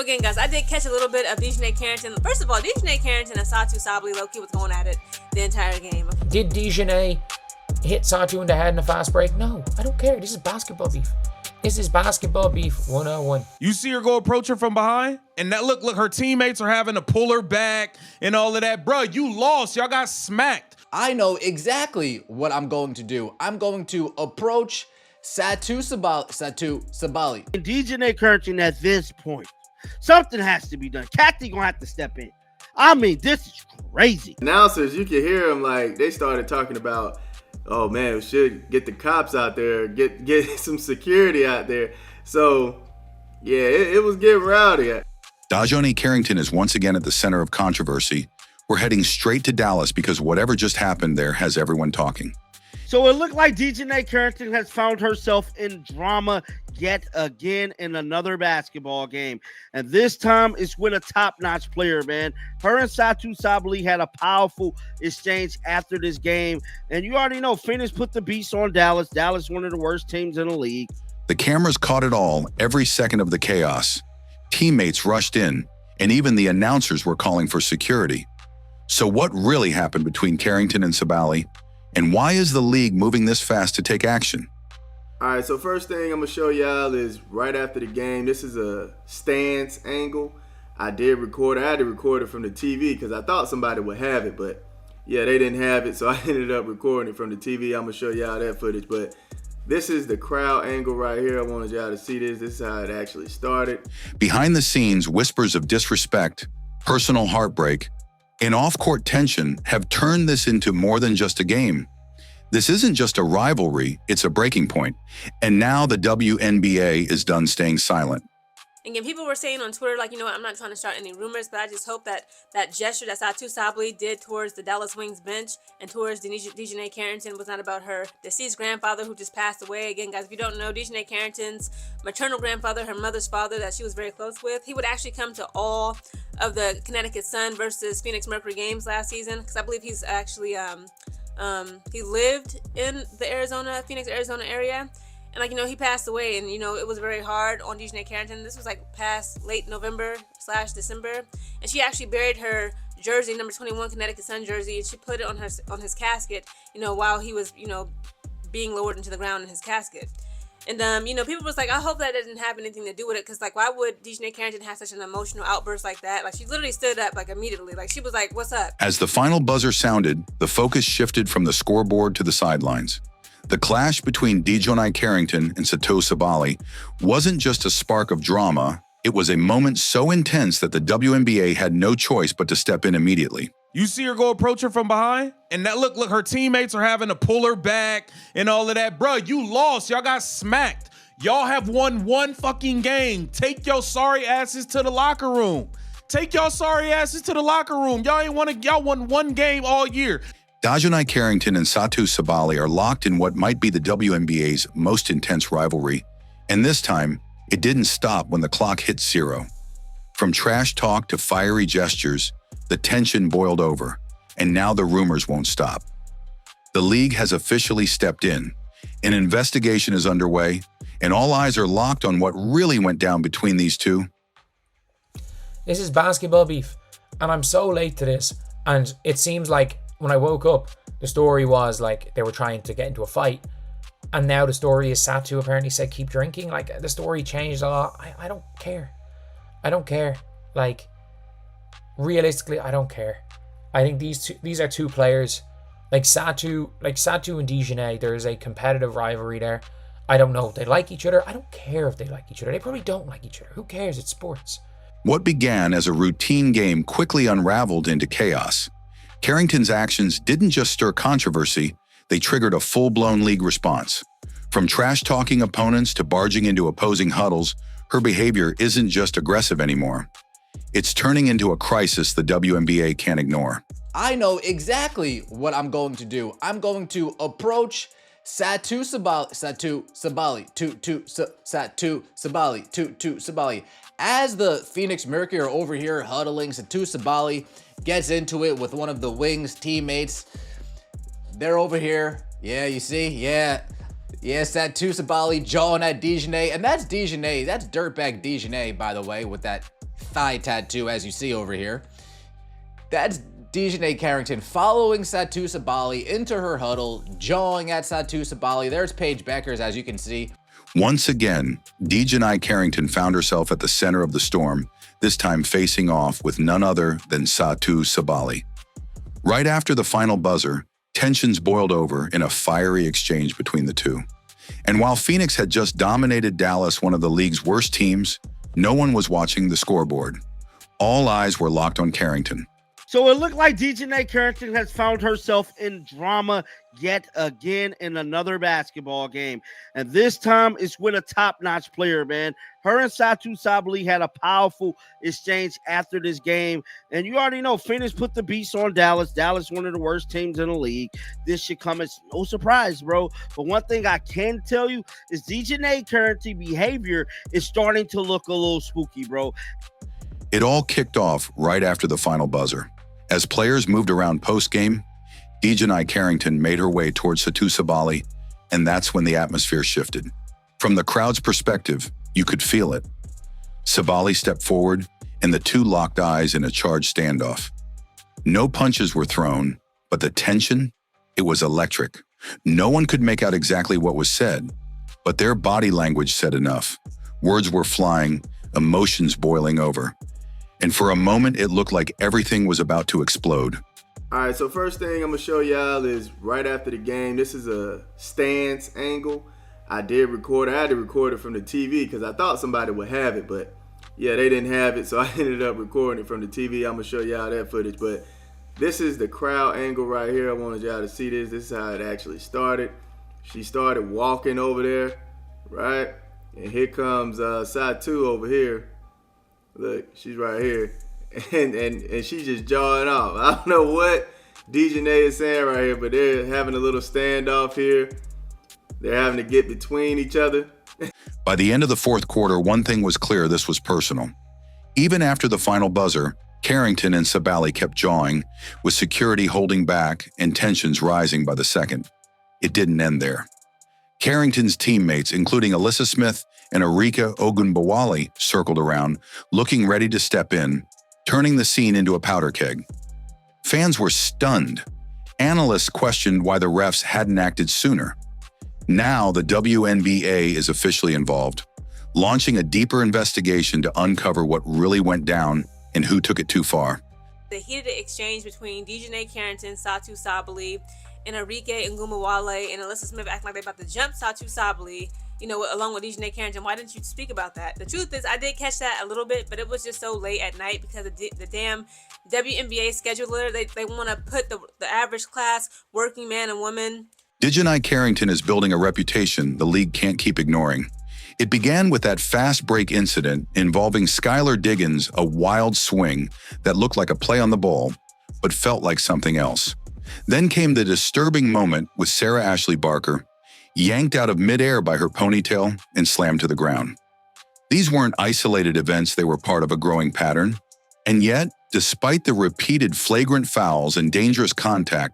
again, guys, I did catch a little bit of Dijonai Carrington. First of all, Dijonai Carrington and Satou Sabally low-key was going at it the entire game. Did Dijonai hit Satou in the head in a fast break? No, I don't care. This is basketball beef. This is basketball beef 101. You see her go approach her from behind? And that look, her teammates are having to pull her back and all of that. Bro, you lost. Y'all got smacked. I know exactly what I'm going to do. I'm going to approach Satou Sabally. And Dijonai Carrington at this point, something has to be done. Kathy gonna have to step in. I mean, this is crazy. Announcers, you can hear them like they started talking about, oh man, we should get the cops out there, get some security out there. So yeah, it was getting rowdy. Dijonai Carrington is once again at the center of controversy. We're heading straight to Dallas because whatever just happened there has everyone talking. So it looked like Dijonai Carrington has found herself in drama yet again in another basketball game. And this time it's with a top-notch player, man. Her and Satou Sabally had a powerful exchange after this game. And you already know, Phoenix put the beast on Dallas. Dallas, one of the worst teams in the league. The cameras caught it all, every second of the chaos. Teammates rushed in, and even the announcers were calling for security. So what really happened between Carrington and Sabally? And why is the league moving this fast to take action? All right, so first thing I'm gonna show y'all is right after the game. This is a stance angle. I had to record it from the TV because I thought somebody would have it, but yeah, they didn't have it, so I ended up recording it from the TV. I'm gonna show y'all that footage, but this is the crowd angle right here. I wanted y'all to see this. This is how it actually started. Behind the scenes, whispers of disrespect, personal heartbreak, and off-court tension have turned this into more than just a game. This isn't just a rivalry, it's a breaking point. And now the WNBA is done staying silent. And again, people were saying on Twitter, like, you know what, I'm not trying to start any rumors, but I just hope that that gesture that Satou Sabally did towards the Dallas Wings bench and towards Dijonai Carrington was not about her deceased grandfather who just passed away. Again, guys, if you don't know, Dijonai Carrington's maternal grandfather, her mother's father that she was very close with, he would actually come to all of the Connecticut Sun versus Phoenix Mercury games last season, because I believe he's actually, he lived in the Phoenix, Arizona area. And, like, you know, he passed away, and, you know, it was very hard on Dijonai Carrington. This was, like, past late November/December. And she actually buried her jersey, number 21 Connecticut Sun jersey, and she put it on his casket, you know, while he was, you know, being lowered into the ground in his casket. And, you know, people was like, I hope that didn't have anything to do with it, because, like, why would Dijonai Carrington have such an emotional outburst like that? Like, she literally stood up, like, immediately. Like, she was like, what's up? As the final buzzer sounded, the focus shifted from the scoreboard to the sidelines. The clash between Dijonai Carrington and Satou Sabally wasn't just a spark of drama, it was a moment so intense that the WNBA had no choice but to step in immediately. You see her go approach her from behind? And that look, her teammates are having to pull her back and all of that. Bro, you lost. Y'all got smacked. Y'all have won one fucking game. Take your sorry asses to the locker room. Take y'all sorry asses to the locker room. Y'all won one game all year. Dijonai Carrington and Satou Sabally are locked in what might be the WNBA's most intense rivalry. And this time, it didn't stop when the clock hit 0. From trash talk to fiery gestures, the tension boiled over, and now the rumors won't stop. The league has officially stepped in. An investigation is underway, and all eyes are locked on what really went down between these two. This is basketball beef, and I'm so late to this, and it seems like when I woke up, the story was like they were trying to get into a fight, and now the story is Satou apparently said keep drinking. Like, the story changed a lot. I don't care. I don't care. Like, realistically, I don't care. I think these are two players like Satou and Dijonai. There is a competitive rivalry there. I don't know if they like each other. I don't care if they like each other. They probably don't like each other. Who cares? It's sports. What began as a routine game quickly unraveled into chaos. Carrington's actions didn't just stir controversy, they triggered a full-blown league response. From trash-talking opponents to barging into opposing huddles, her behavior isn't just aggressive anymore. It's turning into a crisis the WNBA can't ignore. I know exactly what I'm going to do. I'm going to approach Satou Sabally. As the Phoenix Mercury are over here huddling, Satou Sabally gets into it with one of the Wings teammates. They're over here. Yeah, you see? Yeah, Satou Sabally jawing at Dijonai. And that's Dijonai. That's dirtbag Dijonai, by the way, with that thigh tattoo, as you see over here. That's Dijonai Carrington following Satou Sabally into her huddle, jawing at Satou Sabally. There's Paige Beckers, as you can see. Once again, Dijonai Carrington found herself at the center of the storm, this time facing off with none other than Satou Sabally. Right after the final buzzer, tensions boiled over in a fiery exchange between the two. And while Phoenix had just dominated Dallas, one of the league's worst teams, no one was watching the scoreboard. All eyes were locked on Carrington. So it looked like Dijonai Carrington has found herself in drama yet again in another basketball game. And this time it's with a top-notch player, man. Her and Satou Sabally had a powerful exchange after this game. And you already know, Phoenix put the beast on Dallas. Dallas, one of the worst teams in the league. This should come as no surprise, bro. But one thing I can tell you is Dijonai Carrington behavior is starting to look a little spooky, bro. It all kicked off right after the final buzzer. As players moved around post-game, Dijonai Carrington made her way towards Satou Sabally, and that's when the atmosphere shifted. From the crowd's perspective, you could feel it. Sabally stepped forward, and the two locked eyes in a charged standoff. No punches were thrown, but the tension, it was electric. No one could make out exactly what was said, but their body language said enough. Words were flying, emotions boiling over. And for a moment, it looked like everything was about to explode. All right, so first thing I'm going to show y'all is right after the game. This is a stance angle. I had to record it from the TV because I thought somebody would have it, but yeah, they didn't have it, so I ended up recording it from the TV. I'm going to show y'all that footage, but this is the crowd angle right here. I wanted y'all to see this. This is how it actually started. She started walking over there, right? And here comes Satou over here. Look, she's right here. And she's just jawing off. I don't know what Dijonai is saying right here, but they're having a little standoff here. They're having to get between each other. By the end of the fourth quarter, one thing was clear: this was personal. Even after the final buzzer, Carrington and Sabally kept jawing, with security holding back and tensions rising by the second. It didn't end there. Carrington's teammates, including Alyssa Smith and Arika Ogunbowale, circled around, looking ready to step in, turning the scene into a powder keg. Fans were stunned. Analysts questioned why the refs hadn't acted sooner. Now the WNBA is officially involved, launching a deeper investigation to uncover what really went down and who took it too far. The heated exchange between Dijonai Carrington, Satou Sabally, and Arike Ngumawale and Alyssa Smith acting like they're about to jump Satou Sabally, along with Dijonai Carrington. Why didn't you speak about that? The truth is, I did catch that a little bit, but it was just so late at night because the damn WNBA scheduler, they want to put the average class working man and woman. Dijonai Carrington is building a reputation the league can't keep ignoring. It began with that fast break incident involving Skylar Diggins, a wild swing that looked like a play on the ball, but felt like something else. Then came the disturbing moment with Sarah Ashley Barker, yanked out of midair by her ponytail and slammed to the ground. These weren't isolated events, they were part of a growing pattern. And yet, despite the repeated flagrant fouls and dangerous contact,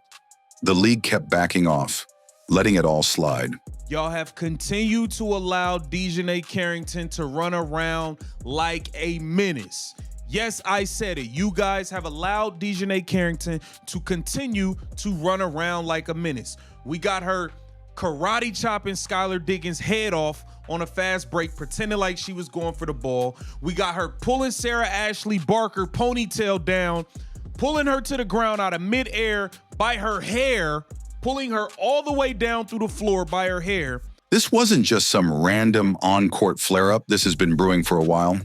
the league kept backing off, letting it all slide. Y'all have continued to allow Dijonai Carrington to run around like a menace. Yes, I said it. You guys have allowed Dijonai Carrington to continue to run around like a menace. We got her karate chopping Skylar Diggins' head off on a fast break, pretending like she was going for the ball. We got her pulling Sarah Ashley Barker ponytail down, pulling her to the ground out of midair by her hair, pulling her all the way down through the floor by her hair. This wasn't just some random on-court flare-up. This has been brewing for a while.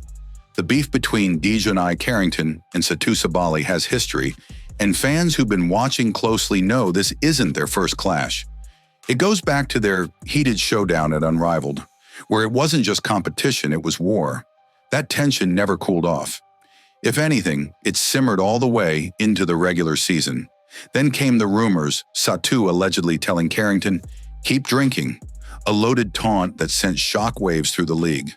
The beef between Dijonai Carrington and Satou Sabally has history, and fans who've been watching closely know this isn't their first clash. It goes back to their heated showdown at Unrivaled, where it wasn't just competition, it was war. That tension never cooled off. If anything, it simmered all the way into the regular season. Then came the rumors, Satou allegedly telling Carrington, "Keep drinking," a loaded taunt that sent shockwaves through the league.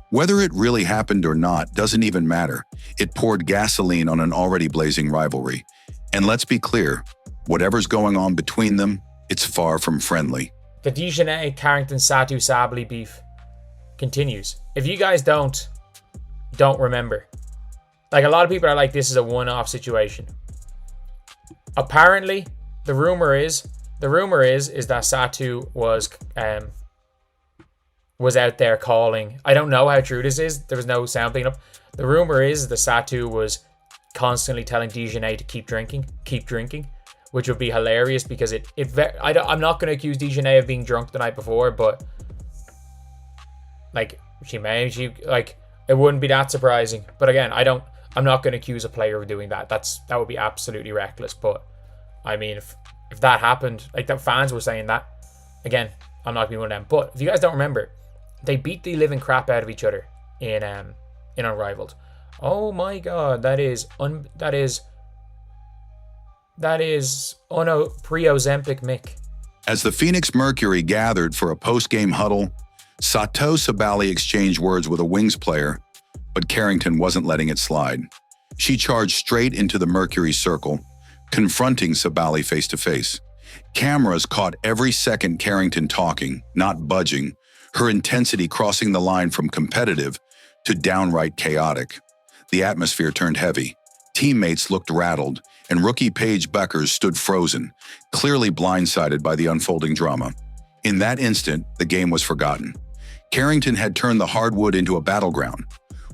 Whether it really happened or not doesn't even matter. It poured gasoline on an already blazing rivalry. And let's be clear, whatever's going on between them, it's far from friendly. The Dijonai Carrington Satou Sabally beef continues. If you guys don't remember, like a lot of people are like, this is a one-off situation. Apparently, the rumor is that Satou was out there calling. I don't know how true this is. There was no sound picking up. The rumor is that Satou was constantly telling Dijonai to keep drinking, which would be hilarious because I'm not going to accuse Dijonai of being drunk the night before, but like it wouldn't be that surprising. But again, I'm not going to accuse a player of doing that. That would be absolutely reckless. But I mean, if that happened, like the fans were saying that, again, I'm not being one of them. But if you guys don't remember, they beat the living crap out of each other in Unrivaled. Oh my god, that is pre-Ozempic Mick. As the Phoenix Mercury gathered for a post-game huddle, Satou Sabally exchanged words with a Wings player, but Carrington wasn't letting it slide. She charged straight into the Mercury circle, confronting Sabally face-to-face. Cameras caught every second Carrington talking, not budging, her intensity crossing the line from competitive to downright chaotic. The atmosphere turned heavy. Teammates looked rattled, and rookie Paige Bueckers stood frozen, clearly blindsided by the unfolding drama. In that instant, the game was forgotten. Carrington had turned the hardwood into a battleground.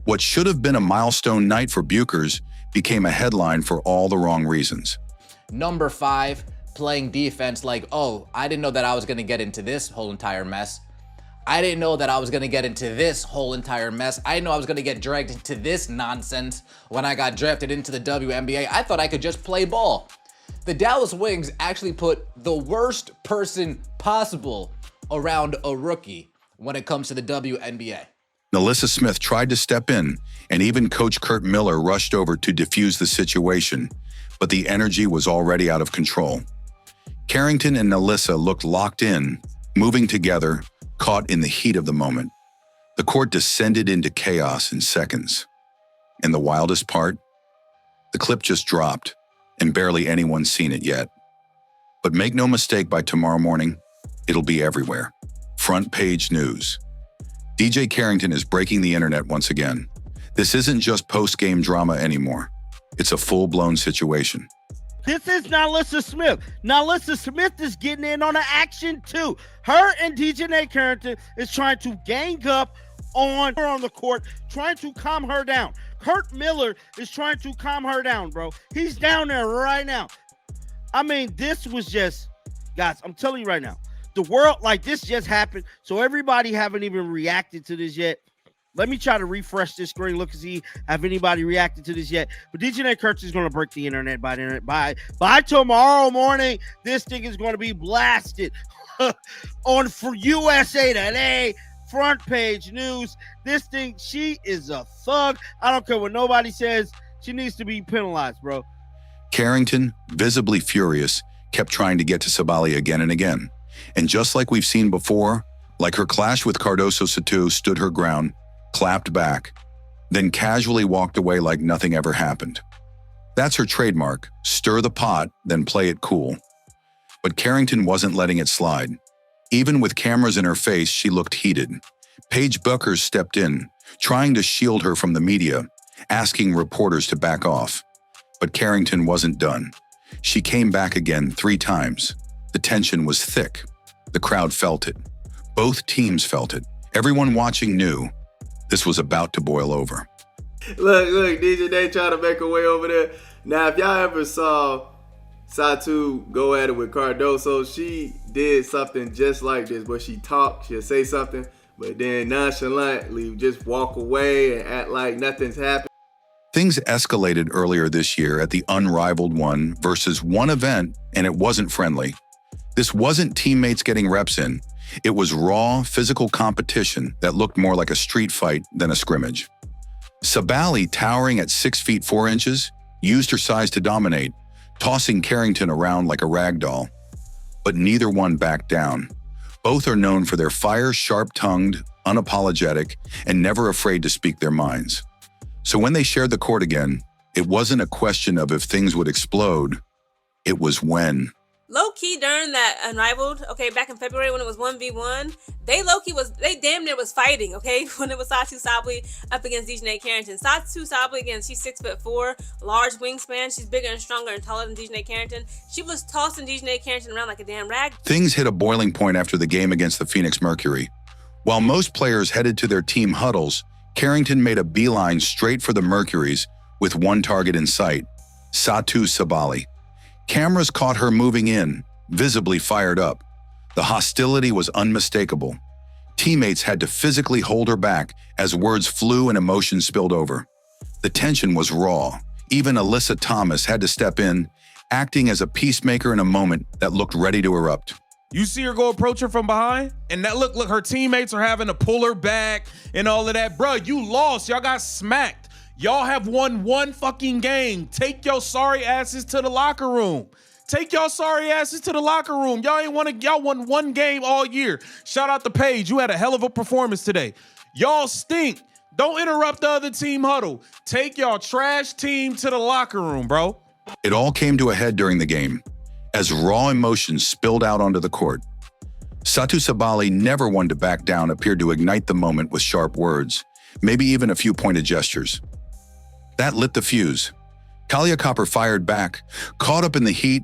What should have been a milestone night for Bueckers became a headline for all the wrong reasons. Number 5, playing defense like, oh, I didn't know that I was going to get into this whole entire mess. I didn't know that I was going to get into this whole entire mess. I didn't know I was going to get dragged into this nonsense when I got drafted into the WNBA. I thought I could just play ball. The Dallas Wings actually put the worst person possible around a rookie when it comes to the WNBA. NaLyssa Smith tried to step in, and even Coach Curt Miller rushed over to defuse the situation, but the energy was already out of control. Carrington and NaLyssa looked locked in, moving together, caught in the heat of the moment. The court descended into chaos in seconds. And the wildest part? The clip just dropped, and barely anyone's seen it yet. But make no mistake, by tomorrow morning, it'll be everywhere. Front page news. DJ Carrington is breaking the internet once again. This isn't just post-game drama anymore. It's a full-blown situation. This is NaLyssa Smith. NaLyssa Smith is getting in on the action too. Her and Dijonai Carrington is trying to gang up on her on the court, trying to calm her down. Curt Miller is trying to calm her down, bro. He's down there right now. I mean, this was just, guys, I'm telling you right now, the world, like, this just happened, so everybody haven't even reacted to this yet. Let me try to refresh this screen, look and see have anybody reacted to this yet. But Dijonai Carrington is going to break the internet by tomorrow morning. This thing is going to be blasted on for USA Today, front page news. This thing, she is a thug. I don't care what nobody says. She needs to be penalized, bro. Carrington, visibly furious, kept trying to get to Sabally again and again. And just like we've seen before, like her clash with Cardoso Satou stood her ground, clapped back, then casually walked away like nothing ever happened. That's her trademark, stir the pot, then play it cool. But Carrington wasn't letting it slide. Even with cameras in her face, she looked heated. Paige Bueckers stepped in, trying to shield her from the media, asking reporters to back off. But Carrington wasn't done. She came back again 3 times. The tension was thick. The crowd felt it. Both teams felt it. Everyone watching knew this was about to boil over. Look, DJ, they trying to make her way over there. Now, if y'all ever saw Satou go at it with Cardoso, she did something just like this, where she talked, she'll say something, but then nonchalantly just walk away and act like nothing's happened. Things escalated earlier this year at the Unrivaled 1 versus 1 event, and it wasn't friendly. This wasn't teammates getting reps in. It was raw, physical competition that looked more like a street fight than a scrimmage. Sabally, towering at 6 feet 4 inches, used her size to dominate, tossing Carrington around like a rag doll. But neither one backed down. Both are known for their fire, sharp-tongued, unapologetic, and never afraid to speak their minds. So when they shared the court again, it wasn't a question of if things would explode, it was when. low key during that Unrivaled, okay, back in February when it was 1v1, they damn near was fighting, okay, when it was Satou Sabally up against Dijonai Carrington. Satou Sabally, again, she's 6'4", large wingspan, she's bigger and stronger and taller than Dijonai Carrington. She was tossing Dijonai Carrington around like a damn rag. Things hit a boiling point after the game against the Phoenix Mercury. While most players headed to their team huddles, Carrington made a beeline straight for the Mercuries with one target in sight, Satou Sabally. Cameras caught her moving in, visibly fired up. The hostility was unmistakable. Teammates had to physically hold her back as words flew and emotion spilled over. The tension was raw. Even Alyssa Thomas had to step in, acting as a peacemaker in a moment that looked ready to erupt. You see her go approach her from behind, and that look, her teammates are having to pull her back and all of that. Bruh, you lost. Y'all got smacked. Y'all have won one fucking game. Take your sorry asses to the locker room. Take y'all sorry asses to the locker room. Y'all won one game all year. Shout out to Paige. You had a hell of a performance today. Y'all stink. Don't interrupt the other team huddle. Take y'all trash team to the locker room, bro. It all came to a head during the game, as raw emotions spilled out onto the court. Satou Sabally, never one to back down, appeared to ignite the moment with sharp words, maybe even a few pointed gestures. That lit the fuse. Kalia Copper fired back, caught up in the heat,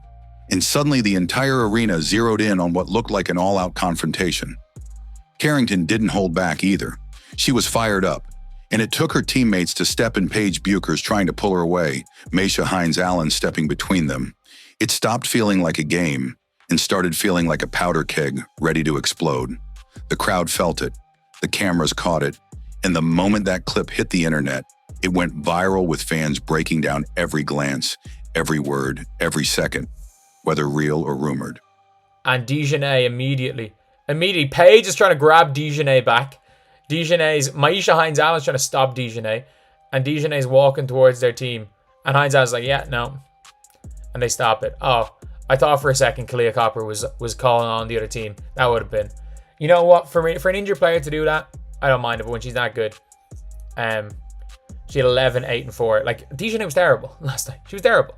and suddenly the entire arena zeroed in on what looked like an all-out confrontation. Carrington didn't hold back either. She was fired up, and it took her teammates to step in. Paige Buchers trying to pull her away, Maisha Hines-Allen stepping between them. It stopped feeling like a game and started feeling like a powder keg ready to explode. The crowd felt it, the cameras caught it, and the moment that clip hit the internet, it went viral with fans breaking down every glance, every word, every second, whether real or rumored. And Dijonai immediately, Paige is trying to grab Dijonai back. Maisha Hines-Allen's trying to stop Dijonai, and Dijonai's walking towards their team. And Hines-Allen's like, yeah, no. And they stop it. Oh, I thought for a second Kalia Copper was calling on the other team. That would have been. You know what? For an injured player to do that, I don't mind it, but when she's not good. She had 11, 8, and 4. Like, Dijonai was terrible last night. She was terrible.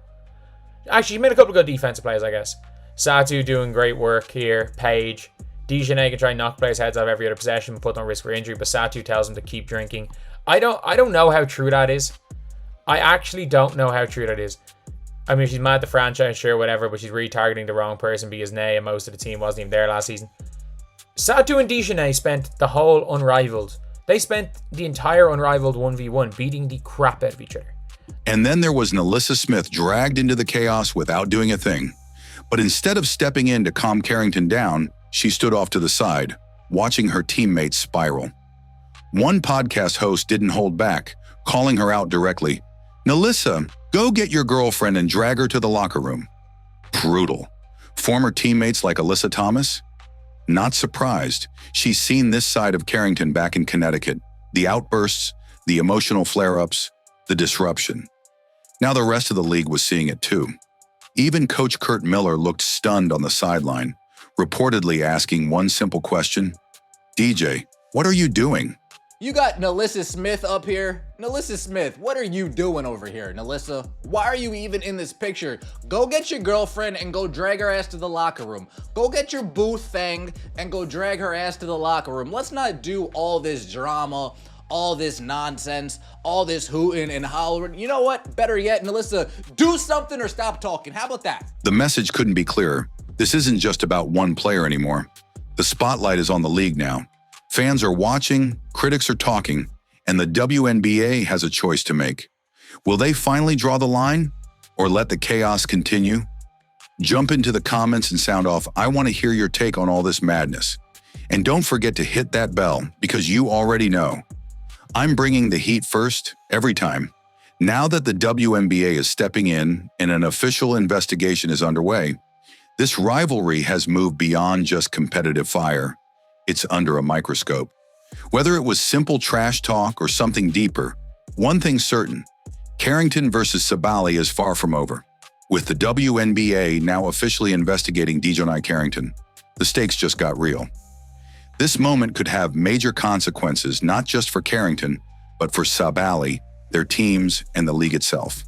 Actually, she made a couple of good defensive plays, I guess. Satou doing great work here. Paige. Dijonai can try and knock players' heads off every other possession, but put no risk for injury. But Satou tells him to keep drinking. I don't know how true that is. I actually don't know how true that is. I mean, she's mad at the franchise, sure, whatever, but she's really targeting the wrong person because Nay and most of the team wasn't even there last season. Satou and Dijonai spent the whole Unrivaled. They spent the entire Unrivaled 1v1 beating the crap out of each other. And then there was Alyssa Smith dragged into the chaos without doing a thing. But instead of stepping in to calm Carrington down, she stood off to the side, watching her teammates spiral. One podcast host didn't hold back, calling her out directly. "Alyssa, go get your girlfriend and drag her to the locker room." Brutal. Former teammates like Alyssa Thomas? Not surprised. She's seen this side of Carrington back in Connecticut. The outbursts, the emotional flare-ups, the disruption. Now the rest of the league was seeing it too. Even Coach Kurt Miller looked stunned on the sideline, reportedly asking one simple question. "DJ, what are you doing?" You got Nalissa Smith up here. Nalissa Smith, what are you doing over here, Nalissa? Why are you even in this picture? Go get your girlfriend and go drag her ass to the locker room. Go get your boo thing and go drag her ass to the locker room. Let's not do all this drama, all this nonsense, all this hooting and hollering. You know what? Better yet, Nalissa, do something or stop talking. How about that? The message couldn't be clearer. This isn't just about one player anymore. The spotlight is on the league now. Fans are watching, critics are talking, and the WNBA has a choice to make. Will they finally draw the line, or let the chaos continue? Jump into the comments and sound off, "I want to hear your take on all this madness." And don't forget to hit that bell, because you already know. I'm bringing the heat first, every time. Now that the WNBA is stepping in and an official investigation is underway, this rivalry has moved beyond just competitive fire. It's under a microscope. Whether it was simple trash talk or something deeper, one thing's certain: Carrington versus Sabally is far from over. With the WNBA now officially investigating Dijonai Carrington, the stakes just got real. This moment could have major consequences not just for Carrington, but for Sabally, their teams, and the league itself.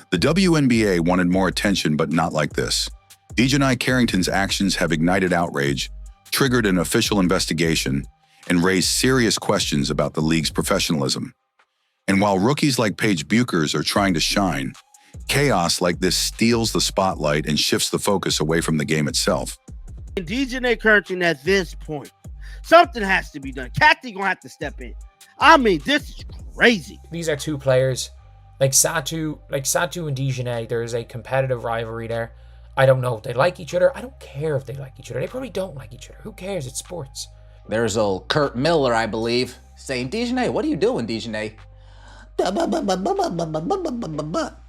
The WNBA wanted more attention, but not like this. Dijonai Carrington's actions have ignited outrage, triggered an official investigation, and raised serious questions about the league's professionalism. And while rookies like Paige Buchers are trying to shine, chaos like this steals the spotlight and shifts the focus away from the game itself. And Dijonai Carrington at this point, something has to be done. Kathy gonna have to step in. I mean, this is crazy. These are two players like Satou and Dijonai. There is a competitive rivalry there. I don't know if they like each other. I don't care if they like each other. They probably don't like each other. Who cares? It's sports. There's old Kurt Miller, I believe, saying, Dijonai, what are you doing, Dijonai?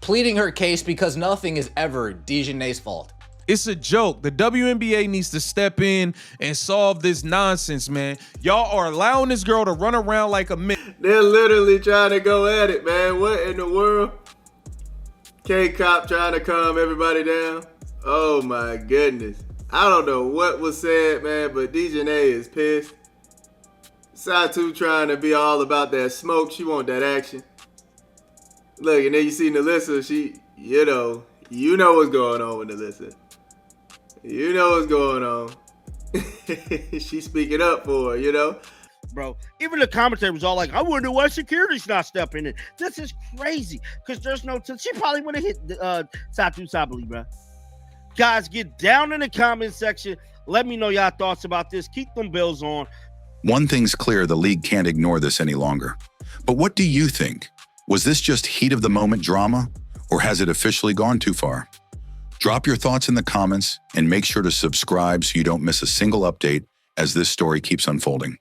Pleading her case because nothing is ever Dijonai's fault. It's a joke. The WNBA needs to step in and solve this nonsense, man. Y'all are allowing this girl to run around like a man. They're literally trying to go at it, man. What in the world? K-Cop trying to calm everybody down. Oh my goodness. I don't know what was said, man, but Dijonai is pissed. Satou trying to be all about that smoke. She want that action. Look, and then you see Nalissa, she, you know what's going on with Nalissa. You know what's going on. She's speaking up for her, you know? Bro, even the commentary was all like, I wonder why security's not stepping in. This is crazy, because there's no... She probably would have hit Satou Sabally, bro. Guys, get down in the comment section. Let me know y'all thoughts about this. Keep them bills on. One thing's clear, the league can't ignore this any longer. But what do you think? Was this just heat of the moment drama, or has it officially gone too far? Drop your thoughts in the comments and make sure to subscribe so you don't miss a single update as this story keeps unfolding.